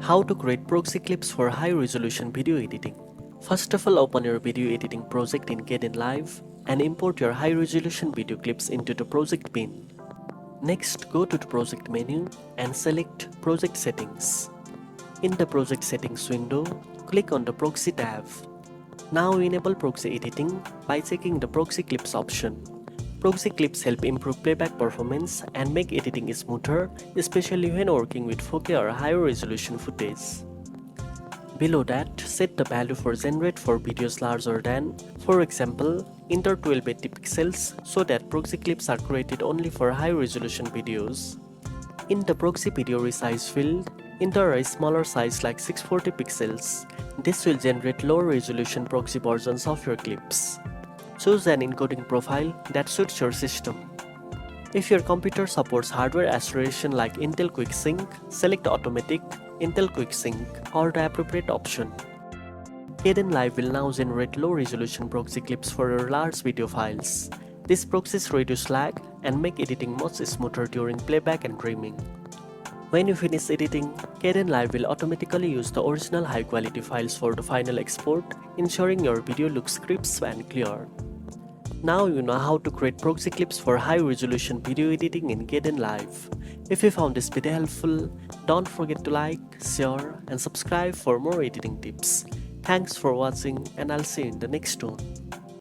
How to create proxy clips for high-resolution video editing. First of all, open your video editing project in Kdenlive and import your high-resolution video clips into the project bin. Next, go to the project menu and select Project Settings. In the Project Settings window, click on the Proxy tab. Now enable proxy editing by checking the Proxy Clips option. Proxy clips help improve playback performance and make editing smoother, especially when working with 4K or higher resolution footage. Below that, set the value for generate for videos larger than, for example, enter 1280 pixels so that proxy clips are created only for high resolution videos. In the proxy video resize field, enter a smaller size like 640 pixels. This will generate lower resolution proxy versions of your clips. Choose an encoding profile that suits your system. If your computer supports hardware acceleration like Intel QuickSync, select Automatic, Intel QuickSync or the appropriate option. Kdenlive will now generate low-resolution proxy clips for your large video files. These proxies reduce lag and make editing much smoother during playback and streaming. When you finish editing, Kdenlive will automatically use the original high-quality files for the final export, ensuring your video looks crisp and clear. Now you know how to create proxy clips for high-resolution video editing in Kdenlive. If you found this video helpful, don't forget to like, share, and subscribe for more editing tips. Thanks for watching, and I'll see you in the next one.